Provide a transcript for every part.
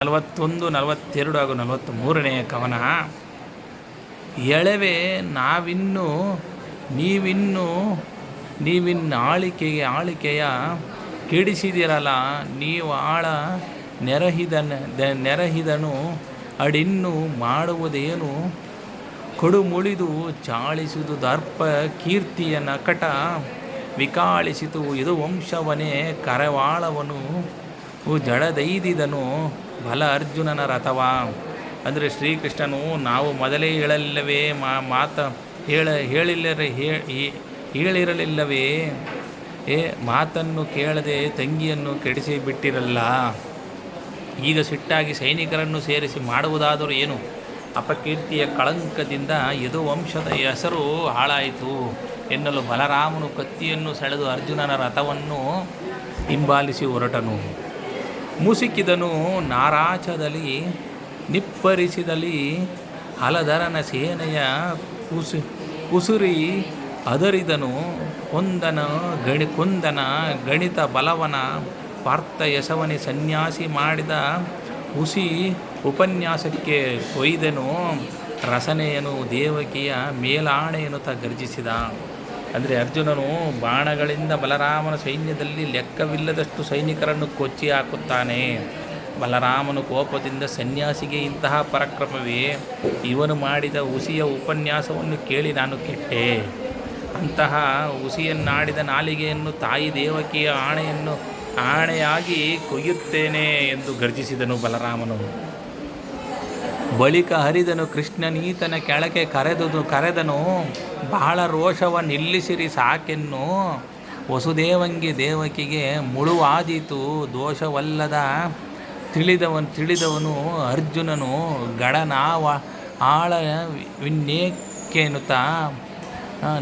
41, 42 ಹಾಗೂ 43ನೇ ಕವನ. ಎಳವೆ ನಾವಿನ್ನು ನೀವಿನ್ನು ಆಳಿಕೆಯ ಕೆಡಿಸಿದಿರಲ್ಲ, ನೀವು ಆಳ ನೆರಹಿದನು ಅಡಿನ್ನು ಮಾಡುವುದೇನು, ಕಡುಮುಳಿದು ಚಾಳಿಸಿದು ದರ್ಪ ಕೀರ್ತಿಯ ನಕಟ, ವಿಕಾಳಿಸಿತು ಇದು ವಂಶವನೇ ಕರವಾಳವನು ಜಡದೈದಿದನು ಬಲ ಅರ್ಜುನನ ರಥವ. ಅಂದರೆ ಶ್ರೀಕೃಷ್ಣನು ನಾವು ಮೊದಲೇ ಹೇಳಿರಲಿಲ್ಲವೇ ಮಾತನ್ನು ಕೇಳದೆ ತಂಗಿಯನ್ನು ಕೆಡಿಸಿ ಬಿಟ್ಟಿರಲ್ಲ, ಈಗ ಸಿಟ್ಟಾಗಿ ಸೈನಿಕರನ್ನು ಸೇರಿಸಿ ಮಾಡುವುದಾದರೂ ಏನು, ಅಪಕೀರ್ತಿಯ ಕಳಂಕದಿಂದ ಯದುವಂಶದ ಹೆಸರು ಹಾಳಾಯಿತು ಎನ್ನಲು ಬಲರಾಮನು ಕತ್ತಿಯನ್ನು ಸೆಳೆದು ಅರ್ಜುನನ ರಥವನ್ನು ಹಿಂಬಾಲಿಸಿ ಹೊರಟನು. ಮುಸುಕಿದನು ನಾರಾಚದಲ್ಲಿ ನಿಪ್ಪರಿಸಿದಲಿ ಹಲಧರನ ಸೇನೆಯ ಕುಸುರಿ ಅದರಿದನು, ಕೊಂದನ ಗಣಿತ ಬಲವನ ಪಾರ್ಥ ಯಶವನಿ ಸನ್ಯಾಸಿ ಮಾಡಿದ ಹುಸಿ ಉಪನ್ಯಾಸಕ್ಕೆ ಕೊಯ್ದೆನು, ರಸನೆಯನು ದೇವಕಿಯ ಮೇಲಾಣೆಯನುತ ಗರ್ಜಿಸಿದ. ಅಂದರೆ ಅರ್ಜುನನು ಬಾಣಗಳಿಂದ ಬಲರಾಮನ ಸೈನ್ಯದಲ್ಲಿ ಲೆಕ್ಕವಿಲ್ಲದಷ್ಟು ಸೈನಿಕರನ್ನು ಕೊಚ್ಚಿ ಹಾಕುತ್ತಾನೆ. ಬಲರಾಮನು ಕೋಪದಿಂದ ಸನ್ಯಾಸಿಗೆ ಇಂತಹ ಪರಾಕ್ರಮವೇ, ಇವನು ಮಾಡಿದ ಹುಸಿಯ ಉಪನ್ಯಾಸವನ್ನು ಕೇಳಿ ನಾನು ಕೆಟ್ಟೆ, ಅಂತಹ ಹುಸಿಯನ್ನಾಡಿದ ನಾಲಿಗೆಯನ್ನು ತಾಯಿ ದೇವಕಿಯ ಆಣೆಯಾಗಿ ಕೊಯ್ಯುತ್ತೇನೆ ಎಂದು ಗರ್ಜಿಸಿದನು ಬಲರಾಮನು. ಬಳಿಕ ಹರಿದನು ಕೃಷ್ಣನೀತನ ಕೆಳಗೆ ಕರೆದನು, ಬಹಳ ರೋಷವ ನಿಲ್ಲಿಸಿರಿ ಸಾಕೆನ್ನು, ವಸುದೇವಂಗಿ ದೇವಕಿಗೆ ಮುಳುವಾದೀತು ದೋಷವಲ್ಲದ ತಿಳಿದವನು ಅರ್ಜುನನು,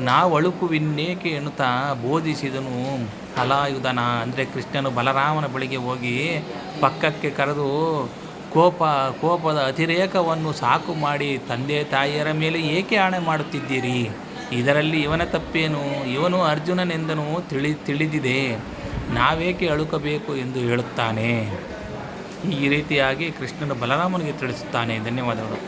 ನಾವಳುಕುವಿನ್ನೇಕೆ ಎನ್ನುತ್ತಾ ಬೋಧಿಸಿದನು ಹಲಾಯುಧನ. ಅಂದರೆ ಕೃಷ್ಣನು ಬಲರಾಮನ ಬಳಿಗೆ ಹೋಗಿ ಪಕ್ಕಕ್ಕೆ ಕರೆದು ಕೋಪದ ಅತಿರೇಕವನ್ನು ಸಾಕು ಮಾಡಿ, ತಂದೆ ತಾಯಿಯರ ಮೇಲೆ ಏಕೆ ಆಣೆ ಮಾಡುತ್ತಿದ್ದೀರಿ, ಇದರಲ್ಲಿ ಇವನ ತಪ್ಪೇನು, ಇವನು ಅರ್ಜುನನೆಂದನು ತಿಳಿದಿದೆ, ನಾವೇಕೆ ಅಳುಕಬೇಕು ಎಂದು ಹೇಳುತ್ತಾನೆ. ಈ ರೀತಿಯಾಗಿ ಕೃಷ್ಣನು ಬಲರಾಮನಿಗೆ ತಿಳಿಸುತ್ತಾನೆ. ಧನ್ಯವಾದಗಳು.